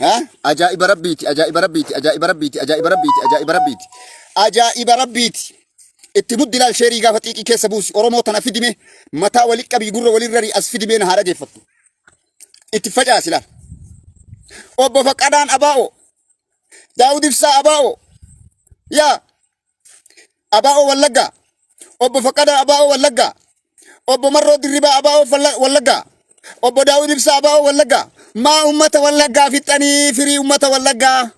ها أجائب ربيتي أجائب ربيتي أجائب ربيتي أجائب ربيتي أجائب ربيتي أجائب ربيتي اتمد لا شيري قافتيكي كيسبوس أورمو تنافدمه متى ولك بيجر وللري أسفدمه نهار جفت اتفجأ سلا أبو فقدان أباو داود فسا أباو يا أباو ولقا أبو فقدان أباو ولقا أبو مرو دربا أباو ولقا أبو داود فسا أباو ولقا ما أمة ولقا في التاني فري أمة ولقا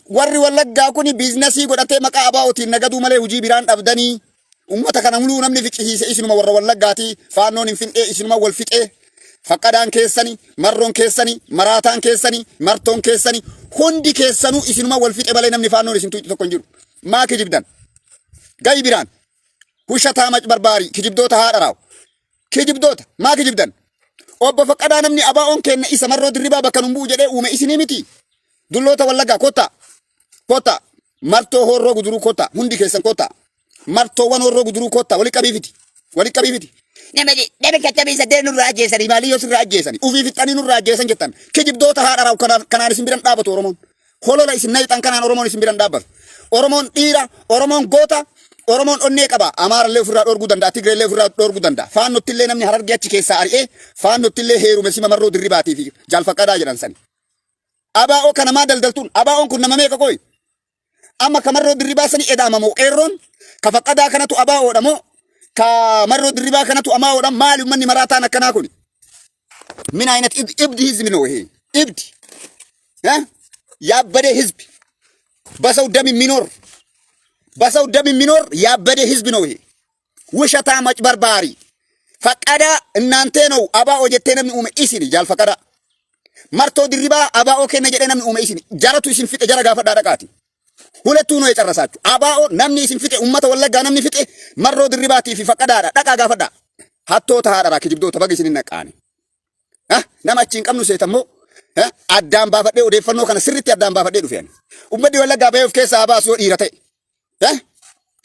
warri wallaggaa kuni biizinasii godhatee maqaa abaa'ootiin nagaduu malee hojii biraan dhabdanii ummata kana muluu namni fiqisiise isinuma warra wallaggaati faannoon hin fin'ee isinuma wal fixee faqqadaan keessani marroon keessani maraataan keessani martoon keessani hundi keessanuu isinuma wal fixe malee namni faannoon isin tuuti tokko hin jiru maa kijibdan gayi biraan hushataa mac barbaarii kijibdoota haa dharaaw kijibdoota maa kijibdan obbo faqqadaa namni abaa'oon kenna isa marroo dirribaa bakka numbuu jedhee uume isinii miti dulloota wallaggaa kota marto horro guduru kota hundi kesan kota marto wan horro guduru kota wali qabifiti neme katabi sa denu rajesani mali yos rajesani ufi fitani nu rajesan jetan kijibdota ha daraw kanaan isin biran dhaabatu oromon holola isin naytan kanaan oromon isin biran dhaabatu oromon dhiira oromon goota oromon onne qaba amara le furra dorgu danda tigre le furra dorgu danda faanno tille namni hararge achi keessa ari'e faanno tille heeru mesima marro dirribaati fi jalfaqada jedhan sani abaa'o kana ma daldaltun abaa'on kun nama meeqa koy amma kamarro dirribaa sani edamamo qeerroon ka faqqadaa kanatu abaa'oodha moo ka marro dirribaa kanatu amaa'oodha maali ummanni maraataan akkanaa kun min aynat ibdi hizbi ነው ይሄ ibdi ያበደ ህዝብ በሰው ደም የሚኖር ያበደ ህዝብ ነው ይሄ ውሸታ መጭበርባሪ ፈቀዳ እናንተ ነው አባኦ ጀቴነም ኡመ ኢሲኒ ጃል ፈቀዳ መርቶ ድሪባ አባኦ ከነ ጀደነም ኡመ ኢሲኒ ጃረቱ ኢሲን ፍጤ ጀራ ጋፈዳ ደቃቲ ሁለቱ ነው የጨረሳችሁ አባኦ ነምኒ ኢሲን ፍጤ ኡመተ ወለጋ ነምኒ ፍጤ መሮ ድሪባቲ ፊ ፈቀዳ ደቃ ጋፈዳ ሀቶ ተሃራ ከጅብዶ ተበግሲን ነቃኒ ነማቺን ቀምኑ ሴተሞ አዳም ባፈዴ ኦዴፈኖ ከነ ስሪት አዳም ባፈዴ ዱፈን ኡመዲ ወለጋ በየፍ ከሳ አባሶ ዲረተ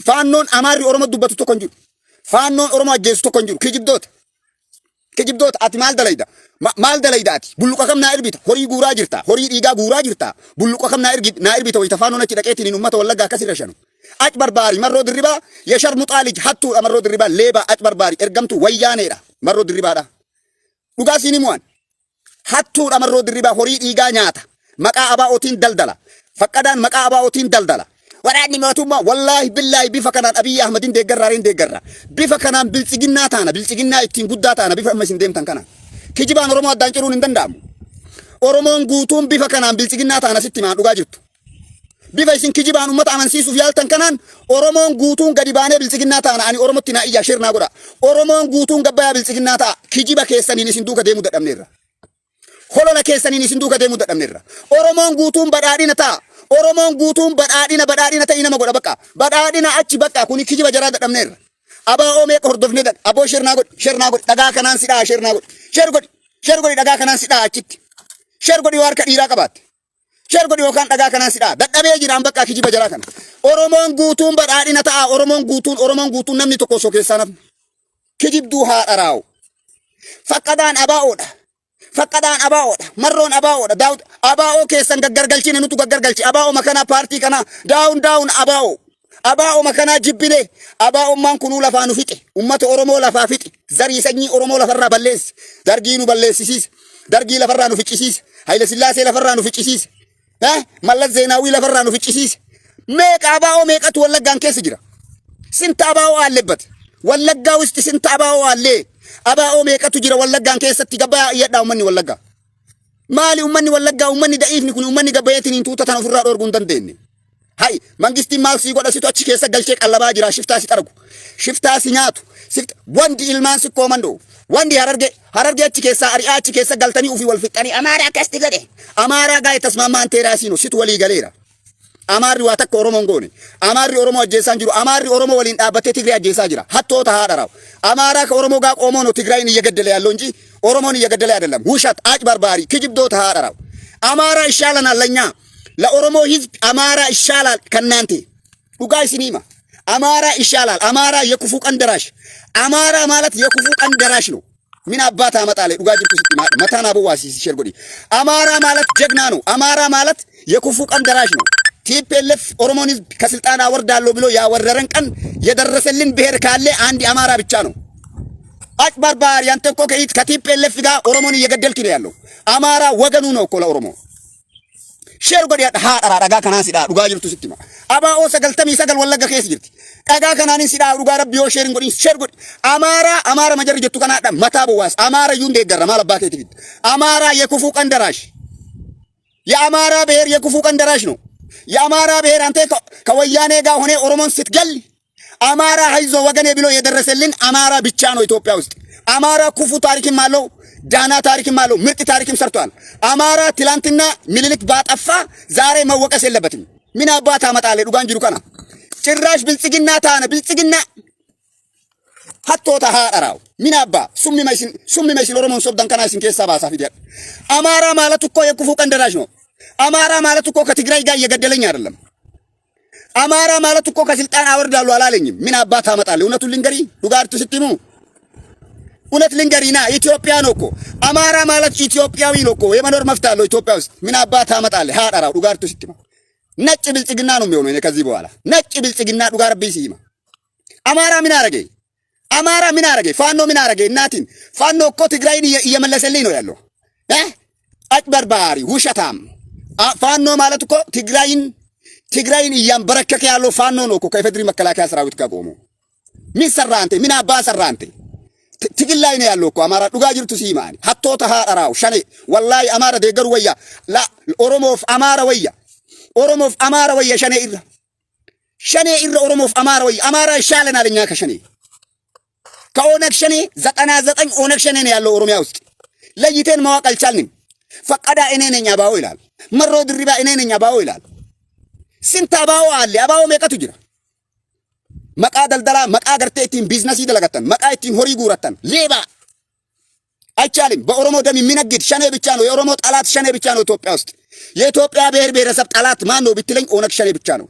ፋኖን አማሪ ኦሮሞ ዱበቱ ተኮንጁ ፋኖን ኦሮሞ አጀሱ ተኮንጁ ከጅብዶት አቲ ማል ደላይዳቲ ቡሉቀ ከምና እርቢታ ሆሪ ጉራ ጅርታ ሆሪ ዲጋ ጉራ ጅርታ ቡሉቀ ከምና እርቢታ ወይ ተፋኖ ነች ደቀቲኒ ኡመተ ወለጋ ከሲረሸኑ አጭ በርባሪ መሮ ድሪባ የሸር ሙጣልጅ ሀቱ መሮ ድሪባ ሌባ አጭ በርባሪ እርገምቱ ወያኔዳ መሮ ድሪባዳ ዱጋሲኒ ሙዋን ሀቱ መሮ ድሪባ ሆሪ ዲጋ ኛታ መቃ አባኦቲን ደልደላ ፈቀዳን መቃ አባኦቲን ደልደላ ወራኒ ሞቱማ ወላሂ ቢላሂ ቢፈከናን አብይ አህመድን ደገራሪን ደገራ ቢፈከናን ብልጽግና ታና ብልጽግና ኢቲን ጉዳታና ቢፈመሲን ደምታን ከና kijibaan oromoo addaan ciruun hin danda'amu oromoon guutuun bifa kanaan bilchiginnaa taana sitti maan dhugaa jirtu bifa isin kijibaan ummata amansiisuuf yaaltan kanaan oromoon guutuun gadi baanee bilchiginnaa taana ani oromotti naa iyyaa shirnaa godha oromoon guutuun gabbayaa bilchiginnaa ta'a kijiba keessaniin isin duuka deemuu dadhabneerra holola keessaniin isin duuka deemuu dadhabneerra oromoon guutuun badhaadhina ta'a oromoon guutuun badhaadhina ta'ii nama godha bakka badhaadhina achi bakka kuni kijiba jaraa dadhabneerra abaa'oo meeqa hordofne dha aboo shirnaa godhi dhagaa kanaan sidhaa shirnaa godhi Sher godi dhagaa kanaan sidhaa achitti sher godi warka dhiiraa qabaatte sher godi yookaan dhagaa kanaan sidhaa dadhabee jiraan bakka kijiba jaraa kana oromoon guutuun badhaadhina ta'a oromoon guutuun namni tokko osoo keessaa nafne kijibduu haa dharaawu faqqadaan abaa'oodha marroon abaa'oodha daawud abaa'oo keessan gaggargalchine nutu gaggargalchi abaa'oo makanaa paartii kanaa daawun abaa'oo makanaa jibbine abaa'ummaan kunuu lafaa nu fixe ummata oromoo lafaa fixe zarii sanyii oromoo lafarraa balleesse dargii nu balleessisiise dargii lafarraa nu ficcisiise Haile Sillaasee lafarraa nu ficcisiise Mallas Zeenaawii lafarraa nu ficcisiise meeqa abaa'oo meeqatu wallaggaan keessa jira sinta abaa'oo aallebbate wallaggaa wisti sinta abaa'oo aallee abaa'oo meeqatu jira wallaggaan keessatti gabbaa iyyadhaa ummanni wallaggaa maali ummanni wallaggaa ummanni da'iifni kun ummanni gabbayeetiin tuuta tan ofirraa dhorguu hin dandeenye hay mangisti maal godha situ achi keessa galchee qallabaa jira shiftaa si targu shiftaa si nyaatu wandi ilmaan si koomando wandi hararge achi keessa ari'aa achi keessa galtanii ufi wal fixanii amaaraa akkasti godhe amaaraa gaa'e tasmaamaan teeraasiinu situ walii galeera amaarri waa takka oromoon goone amaarri oromoo ajjeesaan jiru amaarri oromoo waliin dhaabbatee tigree ajjeesaa jira hattoota haa dharaw amaaraa ka oromoo gaa qoomoon tigraayin እየገደለ ያለው እንጂ ኦሮሞን እየገደለ አይደለም ውሸት አጭ በርባሪ kijibdoota haa dharaw amaaraa ይሻለናል ለኛ ለኦሮሞ ህዝብ አማራ ይሻላል ከናንተ ዱጋይ ሲኒማ አማራ ይሻላል አማራ የክፉ ቀን ደራሽ አማራ ማለት የክፉ ቀን ደራሽ ነው ምን አባት አመጣለ ዱጋ ጅርቱ ስትማ መታና በዋሲ ሲሸርጎዲ አማራ ማለት ጀግና ነው። አማራ ማለት የክፉ ቀን ደራሽ ነው። ቲፒኤልኤፍ ኦሮሞን ህዝብ ከስልጣን አወርዳለሁ ብሎ ያወረረን ቀን የደረሰልን ብሔር ካለ አንድ አማራ ብቻ ነው። አጭበርባሪ አንተ እኮ ከቲፒኤልኤፍ ጋር ኦሮሞን እየገደልክ ነው ያለው። አማራ ወገኑ ነው እኮ ለኦሮሞ ሸርጎዲ ሀጠራ ዳጋ ከናን ሲዳ ዱጋ ጅርቱ ስትማ አባኦ ሰገልተሚ ሰገል ወለጋ ከስ ጅርቲ ዳጋ ከናን ሲዳ ዱጋ ረቢዮ ሼሪንግ ጎዲ ሸርጎዲ አማራ መጀር ጀቱ ከናዳ መታ በዋስ አማራ ዩንዴ ገረማ ለባከ ትግት አማራ የክፉ ቀን ደራሽ የአማራ ብሔር የክፉ ቀን ደራሽ ነው። የአማራ ብሔር አንተ ከወያኔ ጋር ሆነ ኦሮሞን ስትገል አማራ ሀይዞ ወገኔ ብሎ የደረሰልን አማራ ብቻ ነው ኢትዮጵያ ውስጥ። አማራ ክፉ ታሪክም አለው፣ ዳና ታሪክም አለው፣ ምርጥ ታሪክም ሰርቷል። አማራ ትላንትና ምኒልክ ባጠፋ ዛሬ መወቀስ የለበትም። ምን አባት አመጣለ ዱጋን ጅሩ ከና ጭራሽ ብልጽግና ታነ ብልጽግና ሀቶታ ሀራው ምን አባ ሱሚ መይሲን ኦሮሞን ሶብዳን ከና ሲን ከሳ ባሳ ፊዲያ አማራ ማለት እኮ የክፉ ቀን ደራሽ ነው። አማራ ማለት እኮ ከትግራይ ጋር እየገደለኝ አይደለም። አማራ ማለት እኮ ከስልጣን አወርዳለሁ አላለኝም። ምን አባት አመጣለ እውነቱን ልንገሪ ዱጋርቱ ስትሙ እውነት ልንገሪና ኢትዮጵያ ነው እኮ አማራ ማለት ኢትዮጵያዊ ነው እኮ የመኖር መፍት አለው ኢትዮጵያ ውስጥ። ምን አባት አመጣለ ሀራው ዱጋርቱ ስትሙ ነጭ ብልጽግና ነው የሚሆነው። እኔ ከዚህ በኋላ ነጭ ብልጽግና ዱጋር ቢሲማ አማራ ምን አረገ? አማራ ምን አረገ? ፋኖ ምን አረገ? እናቲን ፋኖ እኮ ትግራይን እየመለሰልኝ ነው ያለው። አጭበርባሪ ውሸታም ፋኖ ማለት እኮ ትግራይን እያንበረከከ ያለው ፋኖ ነው እኮ ከኢፌድሪ መከላከያ ሰራዊት ጋር ቆሞ። ምን ሰራ አንተ? ምን አባ ሰራ አንተ? ትግል ላይ ነው ያለው እኮ አማራ ዱጋ ጅርቱ ሲማኒ ሀቶ ተሃራው ሸኔ ወላሂ አማራ ደገሩ ወያ ላ ኦሮሞፍ አማራ ወያ ኦሮሞፍ አማራ ወያ ሸኔ ኢራ ኦሮሞፍ አማራ ወያ አማራ ይሻለናል እኛ ከሸኔ ከኦነግ ሸኔ 99 ኦነግ ሸኔ ነው ያለው ኦሮሚያ ውስጥ። ለይቴን ማወቅ አልቻልንም። ፈቀዳ እኔ ነኝ አባው ይላል። መሮ ድሪባ እኔ ነኝ አባው ይላል። ስንት አባው አለ? አባው መቀቱ ጅራ መቃ ደልደላ መቃ ገርቴ ኢቲን ቢዝነስ ይደለገተን መቃ ኢቲን ሆሪ ጉረተን ሌባ አይቻልም። በኦሮሞ ደም የሚነግድ ሸኔ ብቻ ነው። የኦሮሞ ጠላት ሸኔ ብቻ ነው ኢትዮጵያ ውስጥ። የኢትዮጵያ ብሔር ብሔረሰብ ጠላት ማን ነው ብትለኝ ኦነግ ሸኔ ብቻ ነው።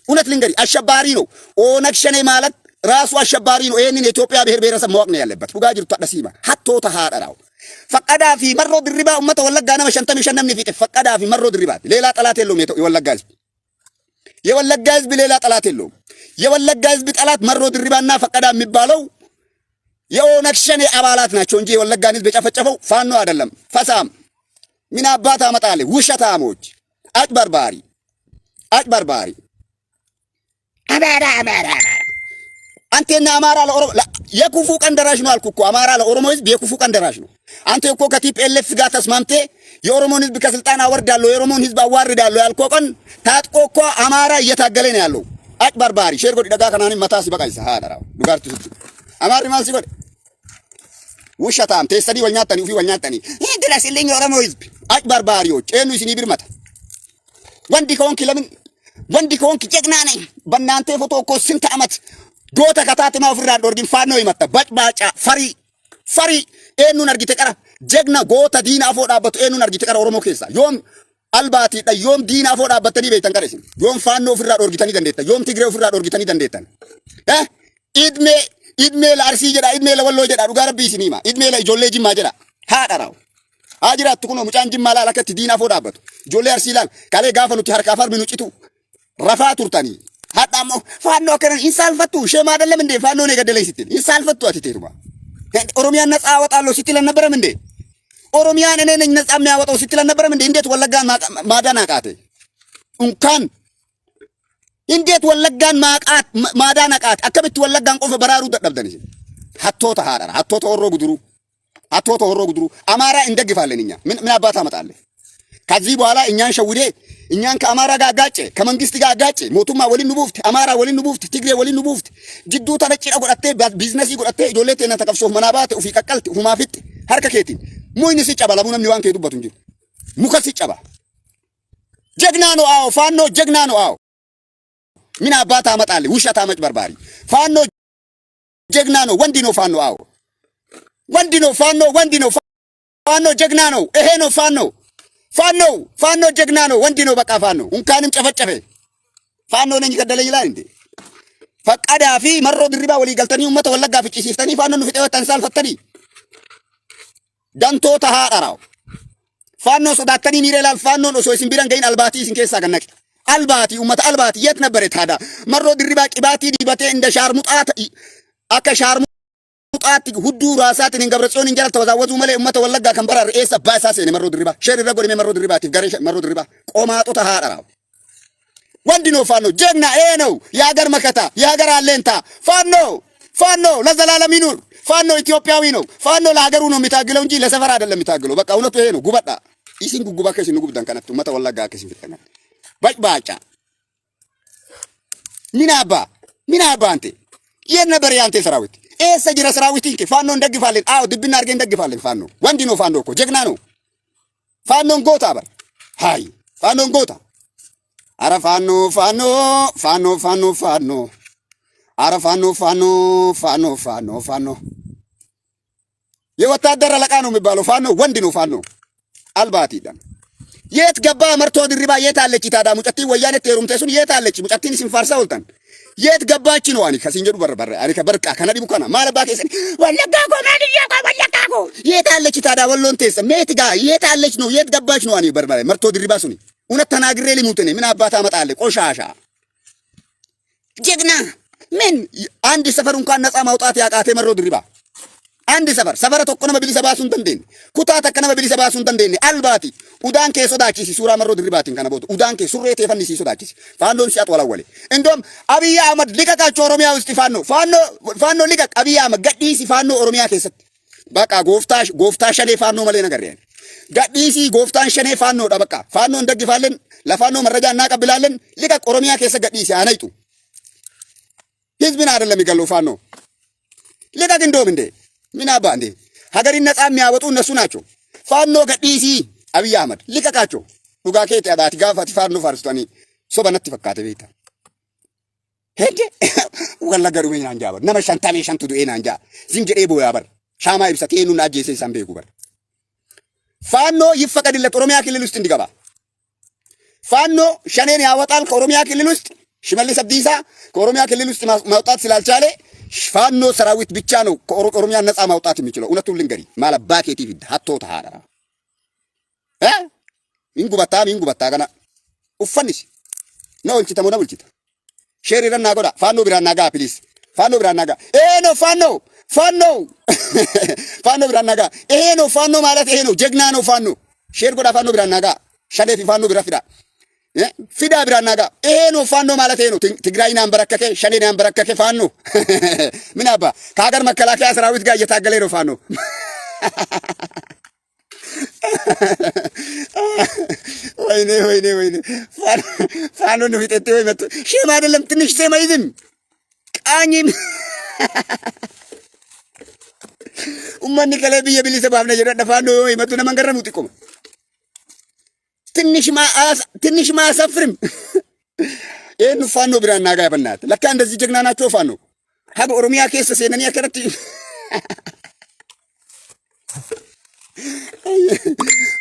እውነት ልንገሪ አሸባሪ ነው ኦነግ ሸኔ ማለት ራሱ አሸባሪ ነው። ይሄንን የኢትዮጵያ ብሔር ብሔረሰብ ማወቅ ነው ያለበት። ዱጋ ጅርቱ አደሲማ ሀቶ ተሃራው ፈቀዳ ፊ መሮ ድሪባ ኡመተ ወለጋ ነው ሸንተም ሸነምኒ ፊት ፈቀዳ ፊ መሮ ድሪባ ሌላ ጠላት የለውም። የወለጋ ህዝብ ሌላ ጠላት የለውም። የወለጋ ህዝብ ጠላት መሮ ድሪባና ፈቀዳ የሚባለው የኦነግ ሸኔ አባላት ናቸው እንጂ የወለጋን ህዝብ የጨፈጨፈው ፋኖ አይደለም። ፈሳም ምን አባት አመጣለ ውሸታሞች አጭበርባሪ አማራ አንተና አማራ ለኦሮሞ የክፉ ቀን ደራሽ ነው አልኩ እኮ። አማራ ለኦሮሞ ህዝብ የክፉ ቀን ደራሽ ነው። አንተ እኮ ከቲፒኤልኤፍ ጋር ተስማምቴ የኦሮሞን ህዝብ ከስልጣን አወርዳለሁ የኦሮሞን ህዝብ አዋርዳለሁ ያልከው ቀን ታጥቆ እኮ አማራ እየታገለ ነው ያለው። አጭበርባሪ ሼርጎዲ ደጋ ከናኒ መታሲ በቃይሳ ሃዳራው ዱጋርቱ አማሪ ማን ሲጎድ ውሸታም ተሰዲ ወኛተኒ ኡፊ ወኛተኒ ይህ ድረስልኝ የኦሮሞ ህዝብ አጭበርባሪዎች እኑ ሲኒ ቢርመታ ወንዲ ከሆንክ ጀግና ነኝ። በእናንተ ፎቶ እኮ ስንት ዓመት ጎተ ከታተማ ፍራ ዶርጊን ፋኖ ይመጣ በጭባጫ ፈሪ ኤኑን አርጊተ ቀራ ጀግና ጎተ ዲና አፎዳበቱ ኤኑን አርጊተ ቀራ ኦሮሞ ኬሳ ዮም አልባቲ ዮም ዲና አፎዳበተኒ ቤተን ቀረሲን ዮም ፋኖ ፍራ ዶርጊተኒ ደንዴታ ዮም ትግሬው ፍራ ዶርጊተኒ ደንዴታን ኢድሜ ለአርሲ ጀዳ ኢድሜ ለወሎ ጀዳ ዱጋ ረቢ ሲኒማ ኢድሜ ለጆሌ ጅማ ጀዳ ሃዳራው አጅራ ትኩኖ ሙጫን ጅማ ላላከት ዲና አፎዳበቱ ጆሌ አርሲ ይላል ካሌ ጋፈኑቲ ሀርካፋር ምኑጭቱ ረፋ ቱርታኒ ሀጣሞ ፋኖ ከረን ኢንሳልፈቱ ሸማ አይደለም እንዴ ፋኖ ነው የገደለኝ ስትል ኢንሳልፈቱ አትቴሩማ ኦሮሚያን ነፃ አወጣለሁ ስትል አልነበረም እንዴ? ኦሮሚያን እኔ ነኝ ነፃ የሚያወጣው ስትል አልነበረም እንዴ? እንዴት ወለጋን ማዳን አቃተ? እንዴት ወለጋን ማዳን አቃተ? አከብት ወለጋን ቆፈ በራሩ ደደብደንሽ ሀቶ ተሃራራ ሀቶ ተወሮ ጉድሩ አማራ እንደግፋለን እኛ ምን አባታ አመጣለህ? ከዚህ በኋላ እኛን ሸውዴ እኛን ከአማራ ጋር አጋጨ ከመንግስት ጋር አጋጨ ሞቱማ ወሊን ኑቡፍት አማራ ወሊን ኑቡፍት ትግሬ ወሊን ኑቡፍት ጅዱ ተነጭራ ጎዳቴ ቢዝነስ ጎዳቴ ጆሌቴ እና ተቀፍሶ መናባት ኡፊ ቀቀልት ሁማፊት ሀርከኬቲ ሙይን ሲጫባ ለሙንም ይዋን ከሄዱበት እንጂ ሙከስ ሲጫባ ጀግና ነው። አዎ ፋኖ ጀግና ነው። አዎ ምን አባታ አመጣለ ውሸታ መጭበርባሪ ፋኖ ጀግና ነው። ወንዲ ነው ፋኖ። አዎ ወንዲ ነው ፋኖ ጀግና ነው። ይሄ ነው ፋኖ ጀግና ነው። ወንዲ ነው። በቃ ፋኖ እንካንም ጨፈጨፈ ፋኖ ነኝ ገደለ ይላል እንዴ? ፈቀዳ ፊ መሮ ድሪባ ወሊ ገልተኒ ኡመተ ወለጋ ፍጪ ሲፍተኒ ፋኖ ነው ፍጤው ተንሳል ፈተኒ gantoota haadharaw faannoo sodaatanii miira ilaal faannoon osoo isin biran gahin albaatii isin keessaa gannaqe albaati ummata albaati የት ነበር ታዳ መሮ ድሪባ ቂባቲ ዲበቴ እንደ ሻርሙጣት አከ ሻርሙጣት ሁዱ ራሳትን እንገብረጾን እንጀራ ተወዛወዙ መለ ummata ወለጋ ከንበራ ርኤስ ባሳሴ መሮ ድሪባ ሸሪ ረጎድ መሮ ድሪባ ቲፍ ጋር መሮ ድሪባ ቆማጦ ተሃራራው ወንድ ነው ፋኖ ጀግና ይሄ ነው የሀገር መከታ የሀገር አለንታ ፋኖ ለዘላለም ይኑር ፋኖ ኢትዮጵያዊ ነው ፋኖ ለሀገሩ ነው የሚታገለው እንጂ ለሰፈር አይደለም የሚታገለው በቃ እውነቱ ይሄ ነው ጉበጣ ኢሲን ጉጉባ ከሲን ጉብዳን ከነቱ ummata ወለጋ ከሲን ፍተና ባጭ ምን አባ አንተ የት ነበር ያንተ ሰራዊት ኤሰ ጅራ ሰራዊት እንከ ፋኖ እንደግፋለን አው ድብና አርገን እንደግፋለን ፋኖ ወንድ ነው ፋኖ እኮ ጀግና ነው ፋኖን ጎታ በር ሃይ ፋኖን ጎታ አረ ፋኖ አረ ፋኖ የወታደር አለቃ ነው የሚባለው ፋኖ ወንድ ነው ፋኖ አልባቲ ደም የት ገባ መርቶ ድሪባ የት አለች ታዳ ሙጨቲ ወያኔ ቴሩምቴሱን የት አለች ሙጨቲን ሲንፋርሳ ወልተን የት ገባች ነው አኒ ከሲንጀዱ በርበረ አኒ ከበርቃ ከነዲ ቡካና ማለባ ከሰ ወለጋ ኮ የት አለች ታዳ ወሎንቴስ ሜት ጋ የት አለች ነው የት ገባች ነው አኒ በርበረ መርቶ ድሪባ ሱኒ እውነት ተናግሬ ሊሙት ነኝ ምን አባታ አመጣለህ ቆሻሻ ጀግና ምን አንድ ሰፈር እንኳን ነፃ ማውጣት ያቃተ መሮ ድሪባ አንድ ሰፈር ተቆነ በቢሊ ሰባሱን ተንደን ኩታ ተከነ በቢሊ ሰባሱን ተንደን አልባቲ ኡዳን ከ ሶዳቺ ሱራ መሮ ድሪባቲን ከነበቱ ኡዳን ከ ሱሬ ተፈንሲ ሶዳቺ ፋንዶን ሲያጥ ወላወለ እንደም አብይ አህመድ ሊቀቃቸው ኦሮሚያ ውስጥ ፋኖ ሊቀቅ አብይ አህመድ ገዲሲ ፋኖ ኦሮሚያ ከሰት በቃ ጎፍታ ሸኔ ፋኖ መለ ነገር ያን ገዲሲ ጎፍታን ሸኔ ፋኖ ዳ በቃ ፋኖ እንደግፋለን ለፋኖ መረጃ እናቀብላለን ሊቀቅ ኦሮሚያ ከሰ ገዲሲ አናይጡ ህዝብን አይደለም ይገለው ፋኖ ሊቀቅ እንደም እንዴ ምን አባ እንዴ ሀገሪን ነፃ የሚያወጡ እነሱ ናቸው ፋኖ ገዲሲ አብይ አህመድ ሊቀቃቸው ዱጋ ከት ያዳት ጋፋቲ ፋኖ ፋርስቶኒ ሶበነት ፈካተ ቤታ ሄደ ወለገሩ ምን አንጃ በር ነመሻንታ ሜሻንቱ ዱኤና አንጃ ዝንጀዴ ቦ ያበር ሻማ ይብሰት ይኑና አጄሴ ሳምቤ ጉበር ፋኖ ይፈቀድለት ኦሮሚያ ክልል ውስጥ እንዲገባ ፋኖ ሸኔን ያወጣል ከኦሮሚያ ክልል ውስጥ ሽመልስ አብዲሳ ከኦሮሚያ ክልል ውስጥ ማውጣት ስላልቻለ ፋኖ ሰራዊት ብቻ ነው ከኦሮሚያ ነፃ ማውጣት የሚችለው እውነቱን ልንገሪ ማለባኬ ቲቪ ሀቶ ተሃራ ሚንጉበታ ገና ኡፈንስ ነው እንቺ ተሞና ብልጭት ሼሪ ረና ጎዳ ፋኖ ቢራና ጋ ፕሊዝ ፋኖ ቢራና ጋ ነው ፋኖ ቢራና ጋ ነው ፋኖ ማለት ይሄ ነው ጀግና ነው ፋኖ ሼር ጎዳ ፋኖ ቢራና ጋ ሸሌፊ ፋኖ ቢራፊዳ ፊዳ ቢራና ጋ ነው ፋኖ ማለት ይሄ ነው ትግራይን አንበረከከ ሸኔን አንበረከከ ፋኖ ምን አባ ከሀገር መከላከያ ሰራዊት ጋር እየታገለ ነው ፋኖ ወይኔ ፋኖ ነው ይጠጥ ወይ መጥቶ ሼም አይደለም ትንሽ ሴም አይዝም ቃኝም ኡማኒ ከለብ የቢሊ ሰባብ ነው የደደ ፋኖ ወይ መጥቶ ለመንገር ነው ጥቆም ትንሽ ማሰፍርም ይሄን ፋኖ ብራና ጋር በእናትህ ለካ እንደዚህ ጀግና ናቸው ፋኖ ሀገ ኦሮሚያ ኬስ ሰነን ያከረት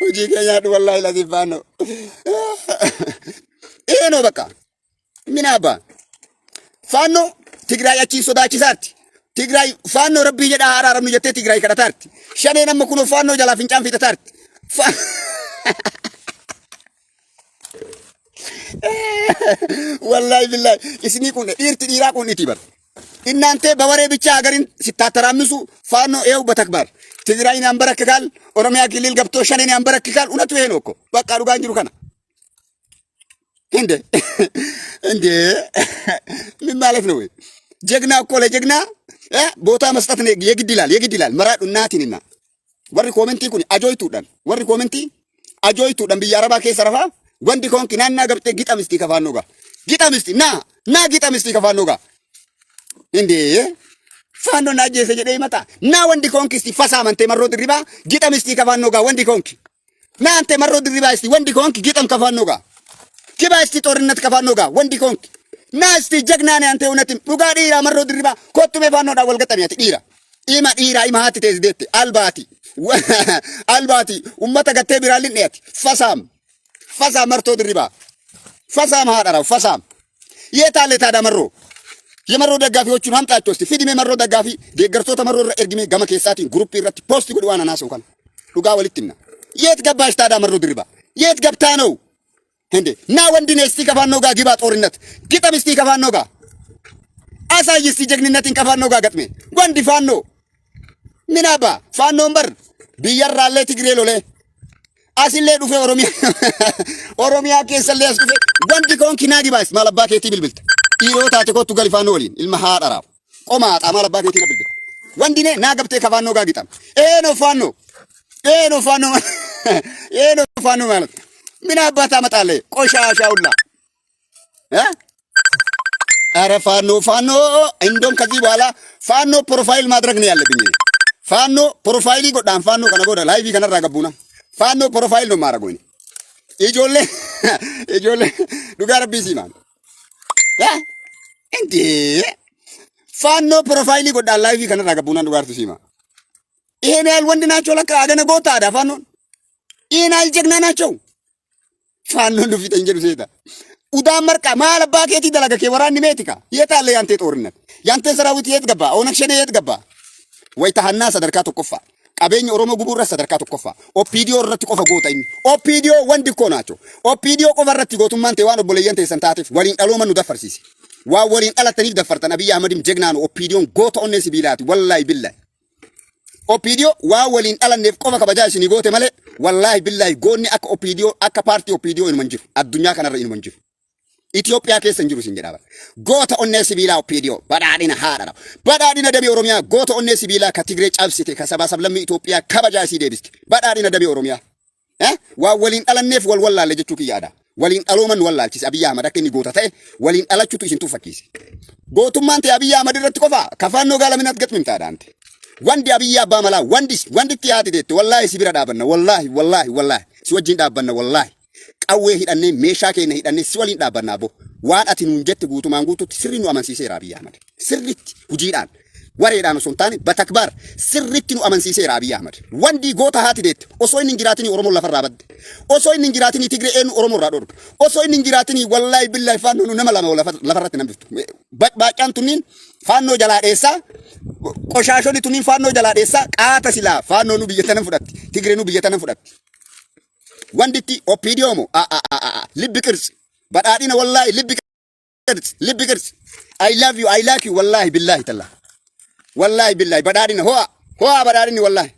ወጂ ከያድ ወላሂ ለዚህ ፋኖ ይሄ ነው በቃ ምን አባ ፋኖ ትግራይ አቺ ሶዳቺ ሳርቲ ትግራይ ፋኖ ረቢ የዳ አራራም ነው የተ ትግራይ ከዳታርቲ ሸኔ ነመኩኖ ፋኖ ጃላ ፍንጫን ፊተታርቲ ወላሂ ቢላሂ እስኒ ኩን ዲራ ኩን ኢቲበር እናንተ በወሬ ብቻ ሀገርን ሲታተራምሱ ፋኖ ይኸው በተግባር ትግራይን ያንበረክካል ኦሮሚያ ክልል ገብቶ ሸኔን ያንበረክካል እውነቱ ይሄ ነው እኮ በቃ ዱጋንጅሩ ከና እንዴ ምን ማለት ነው ጀግና እኮ ለጀግና ቦታ መስጠት ነው የግድ ይላል መራዱ እናቲንና ወሪ ኮሜንቲ ኩኒ አጆይቱ ደም ቢያረባ ከሰረፋ ወንዲ ኮንኪ ናና ገብተ ጊጣምስቲ ከፋኖ ጋር ጊጣምስቲ ና ጊጣምስቲ ከፋኖ ጋር እንዴ ፋኖ ናጄ ሰጀደ ይመጣ ና ወንዲ ኮንኪ እስቲ ፈሳመንቴ መሮ ድሪባ ጊጣምስቲ ከፋኖ ጋር ወንዲ ኮንኪ ና አንተ መሮ ድሪባ እስቲ ወንዲ ኮንኪ ጊጣም ከፋኖ ጋር ግባ እስቲ ጦርነት ከፋኖ ጋር ወንዲ ኮንኪ ና እስቲ ጀግና ነህ አንተ እውነትም ዱጋ ዲራ መሮ ድሪባ ኮቱሜ ፋኖ ዳ ወልገጠሚያት ዲራ ኢማሃት ተዝደት አልባቲ ኡመተ ገቴ ቢራልን ነት ፈሳም መርቶ ድሪባ ፈሳም ሃዳራው ፈሳም የታለ ታዳ መሮ የመሮ ደጋፊዎቹን አምጣቸው እስቲ ፊድሜ መሮ ደጋፊ ደገርቶ ተመሮ ኤርግሜ ገመ ከሳቲ ግሩፕ ይረት ፖስት ጉድ ዋና ናሰው ካን ዱጋ ወልትና የት ገባሽ ታዳ መሮ ድርባ የት ገብታ ነው እንዴ? ና ወንድ ነህ እስቲ ከፋኖ ጋር ግባ ጦርነት ግጠም እስቲ ከፋኖ ጋር አሳይ እስቲ ጀግንነትን ከፋኖ ጋር ገጥሜ ወንድ ፋኖ ምን አባ ፋኖ ወንበር ቢየራለ ትግሬ ሎሌ አሲሌ ዱፌ ኦሮሚያ ከሰለ ያስዱፌ ወንድ ኮንኪ ና ግባስ ማለባ ከቲ ብልብልት ኢሮታ ተኮቱ ገሊፋኖ ወሊን ኢልማ ሃራራው ቆማጣ ማለባ ከቲ ብልብል ወንድ ነህ ና ገብቴ ከፋኖ ጋር ግጠም ነው ፋኖ ነው ፋኖ ነው ፋኖ ማለት ምን አባታ መጣለ ቆሻሻውላ አረ ፋኖ እንደውም ከዚህ በኋላ ፋኖ ፕሮፋይል ማድረግ ነው ያለብኝ። ፋኖ ፕሮፋይል ይጎዳን ፋኖ ከነጎዳ ላይቭ ከነራ ገቡና ፋኖ ፕሮፋይል ነው ማረጎኝ ኢጆሌ ዱጋር ቢሲ ማን እንዴ ፋኖ ፕሮፋይል ይጎዳን ላይቭ ከነራ ገቡና ዱጋር ሲማ ይሄን ያህል ወንድ ናቸው ለካ አደነ ጎታ አዳ ፋኖ ይሄን ያህል ጀግና ናቸው ፋኖ ነው ፊት እንጀሩ ሴታ ኡዳን መርቃ ማለባ ከቲ ደላገ ወራኒ ሜቲካ የታለ ያንተ ጦርነት ያንተ ሰራዊት የት ገባ ኦነግ ሸኔ የት ገባ ወይ ታህና ሰደርካ ተቆፋ ቀበኝ ኦሮሞ ጉቡራ ሰደርካ ተቆፋ ኦፒዲዮ ረቲ ቆፈ ጎታኝ ኦፒዲዮ ወንድ እኮ ናቸው ኦፒዲዮ ቆፈረቲ ጎቱማን ተዋን ቦለየንተ ሰንታቲፍ ወሊን ዳሎመኑ ደፈርሲሲ ዋ ወሊን ዳላተኒ ደፈርተን አብይ አህመድም ጀግና ነው ኦፒዲዮን ጎቶ ኦኔሲ ቢላቲ ወላሂ ቢላሂ ኦፒዲዮ ዋ ወሊን ዳላኔፍ ቆፈ ከበጃሽ ኒ ጎቴ ማለ ወላሂ ቢላሂ ጎኒ አከ ኦፒዲዮ አከ ፓርቲ ኦፒዲዮ ኢንመንጅሩ አዱኛ ከነረ ኢንመንጅሩ ኢትዮጵያ ከሰንጅሩ ሲንጀዳባ ጎተ ኦኔ ሲቢላ ኦፒዲዮ በዳዲና ደቢ ኦሮሚያ ጎተ ኦኔ ሲቢላ ከትግሬ ጫብሲቴ ከሰባሰብ ለም ኢትዮጵያ ከበጃሲ ዴብስቲ በዳዲና ደቢ ኦሮሚያ ወሊን ዳለኔፍ ወልወላለ ጀቹ kiyaada waliin dhalooman wallaalchis Abiy Ahmed akka inni goota ta'e waliin dhalachuutu isin tuffakiise gootummaan ta'e Abiy Ahmed irratti qofa kafaannoo gaalaminat gatmimtaa daante wandi Abiy abbaa malaa wanditti yaati deette wallahi si bira dhaabanna wallahi si wajjin dhaabanna wallahi qawwee hidhannee meeshaa keenya hidhannee si waliin dhaabanna abo waan ati nuun jette guutumaan guututti sirri nu amansiiseera Abiy Ahmed sirritti hujiidhaan wareedhaan osoo hin taane batakbaar sirritti nu amansiiseera Abiy Ahmed wandi goota haati deette osoo inni jiraatinii Oromoo lafarraa badde osoo inni jiraatinii Tigree eenyu Oromoo irraa dhorbe osoo inni jiraatinii wallahi billahi faannoo nu nama lama lafarratti nambiftu baaqaan tunniin faannoo jalaa dheessaa qoshaashonni tunniin faannoo jalaa dheessaa qaata silaa faannoo nu biyya tanan fudhatti Tigree nu biyya tanan fudhatti wanditti opiidiyo mo libbi qirsi badhaadhina wallahi libbi qirsi I love you I like you wallahi billahi talla wallahi billahi badhaadhina hoa badhaadhini wallahi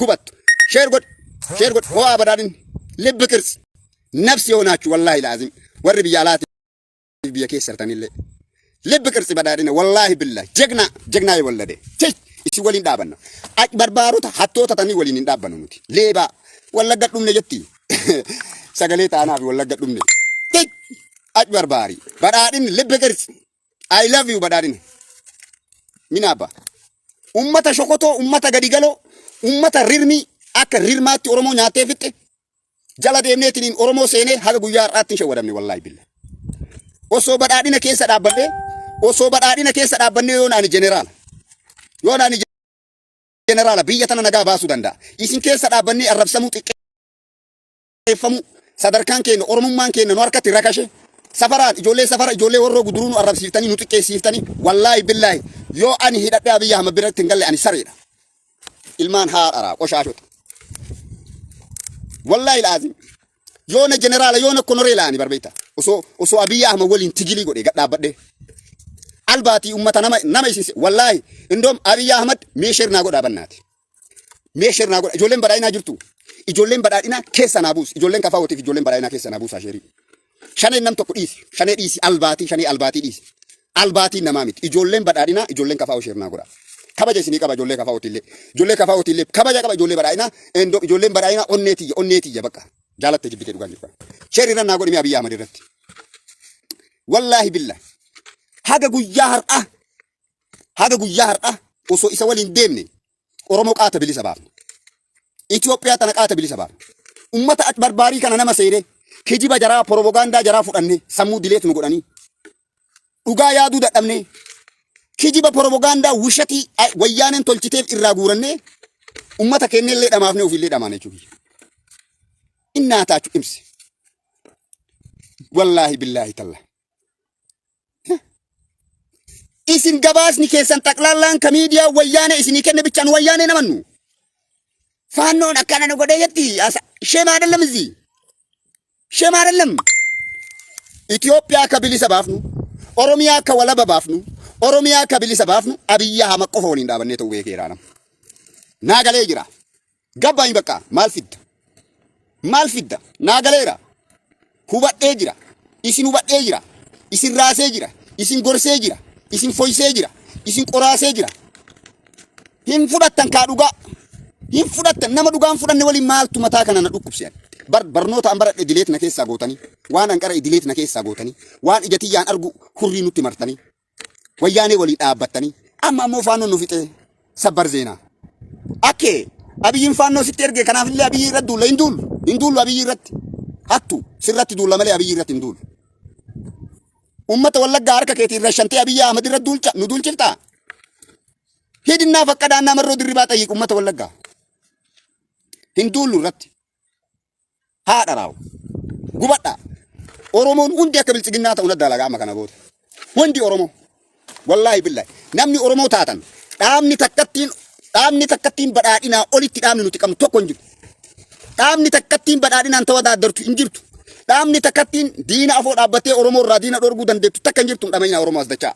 gubat share god hoa badhaadhini libbi qirsi nafsi yoonaachu wallahi laazim warri biyya alaati biyya keessartanillee libbi qirsi badhaadhina wallahi billahi jegna yewallade isi waliin dhaabanna barbaarota hattoota tanii waliin hin dhaabbannu nuti leebaa wallagga dhumne jetti sagalee taanaaf wallagga dhumne barbaari badhaadhin libbi qirsi I love you badhaadhin minaba ummata shokoto ummata gadigalo ummata rirmi akka rirmaatti oromoo nyaatee fitte jala deemneetiin oromoo seenee haga guyyaa har'aatti shawadamne wallahi billah osoo badhaadhina keessa dhaabbanne yoonaan jeneraala biyya tana nagaa baasuu danda'a isin keessa dhaabbanne arrabsamuu xiqqeeffamu sadarkaan keenya oromummaan keenya nu harkatti rakashe safaraan ijoollee warroo guduruu nu arrabsiiftanii nu xiqqeessiiftanii wallahi billahi yoo ani hidhadhee Abiy Ahmed biratti hin galle ani sareedha ilmaan haadharaa qoshaashota wallahi laazim yoona jeneraala yoona konoreela ani barbeeta osoo Abiy Ahmed waliin tigilii godhe gadhaabadhe albaatii ummata nama isinse wallahi indoom Abiy Ahmed meeshernaa godhaa bannaati meeshernaa godha ijoolleen badhaadhinaa jirtu ijoolleen badhaadhinaa keessa naa buusi ijoolleen kafaa hootiif ijoolleen badhaadhinaa keessa naa buusaa sheerii shanee nam tokko dhiisi shanee dhiisi shanee albaatii dhiisi albaatiin namaa miti ijoolleen badhaadhinaa ijoolleen kafaa sheernaa godha kabaja isinii qaba ijoollee kafaa hootiillee kabaja qaba ijoollee badhaadhinaa indoom ijoolleen badhaadhinaa onneetiyya bakka jaalatte jibbite dhugaan jirta sheerii irra naa godhimi Abiy Ahmed irratti wallahi billahi haga guyyaa har'a osoo isa waliin deemne Oromoo qaata bilisa baafne Itoophiyaa tana qaata bilisa baafne ummata barbaarii kana nama seene kijiba jaraa propaganda jaraa fudhanne sammuu dileet nu godhanii dhugaa yaaduu dadhabne kijiba propaganda wishatii wayyaaneen tolchiteef irraa guuranne ummata kennellee dhamaafne ofillee dhamaane jechuudha innaataachu imsi wallahi billahi talla isin gabaasni keessan xaqlaallaan ka miidiyaa wayyaane isinii kenne bichaan wayyaane namannu ፋኖን አካና ነው ጎደየቲ ሸማ አይደለም እዚህ ሸማ አይደለም ኢትዮጵያ ከቢሊሰ ባፍኑ ኦሮሚያ ከወለበ ባፍኑ ኦሮሚያ ከቢሊሰ ባፍኑ አብይ አህመድ ቆፎን እንዳበኔ ተው የኬራና ናገሌ ጅራ ገባኝ በቃ ማልፊዳ ናገሌራ ሁበዴ ጅራ ኢሲን ሁበዴ ጅራ ኢሲን ራሴ ጅራ ኢሲን ጎርሴ ጅራ ኢሲን ፎይሴ ጅራ ኢሲን ቆራሴ ጅራ hin fudhatan ka dhuga hin fudhatan nama dhugaan fudhanne wali maaltu mataa kana na dhukkubsiyan barnoota an baradhe idileet na keessa gootanii waan an qara idileet na keessa gootanii waan ijatiyyaan argu hurrii nutti martanii wayyaanee walii dhaabbattanii amma ammoo faannoon nu fixe sabbar zeenaa akkee abiyyiin faannoo sitti erge kanaaf illee abiyyi irratti duulla hin duullu abiyyi irratti hattu sirratti duulla malee abiyyi irratti hin duullu ummata wallaggaa harka keetii irra shantee abiyyi ahmad irratti duulcha nu duulchiftaa hidinna fakkadaanna marroo dirribaa xayyiq ummata wallaggaa hin duullu irratti haadha raawu gubadha oromoon hundi akka bilchiginnaa ta'u nadda lagaa amma kana goota hundi oromoo wallaahi billahi namni oromoo taatan dhaabni takkattiin badhaadhinaa olitti dhaabni nuti qabnu tokko hin jiru dhaabni takkattiin badhaadhinaan ta'uu daaddartu hin jirtu dhaabni takkattiin diina afoo dhaabbattee oromoo irraa diina dhorguu dandeettu takka hin jirtu dhamayna oromoo as dachaa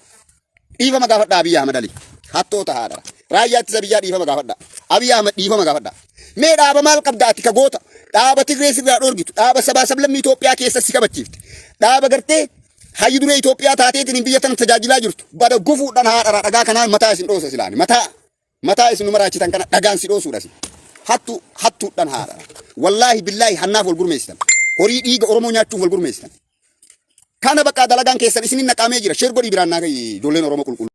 dhiifama gaafadha Abiy Ahmed Ali hattoota haadha raayyaa ittisa biyyaa dhiifama gaafadha Abiy Ahmed dhiifama gaafadha mee dhaaba maal qabda ati ka goota dhaaba Tigree sirraa dhorgitu dhaaba sabaa sablammii Itoophiyaa keessa si kabachiifte dhaaba gartee hayyu duree Itoophiyaa taateetiin biyya tana tajaajilaa jirtu bada gufuudhaan haadha dhagaa kanaan mataa isin dhoosa silaani mataa isin maraachitan kana dhagaan si dhoosuudhas hattuudhaan haadha wallaahi billaahi hannaaf wal gurmeessitan horii dhiiga Oromoo nyaachuuf wal gurmeessitan kana bakka dalagaan keessan isinin naqamee jira shergo dhibiraan naa ijoolleen Oromoo qulqulluu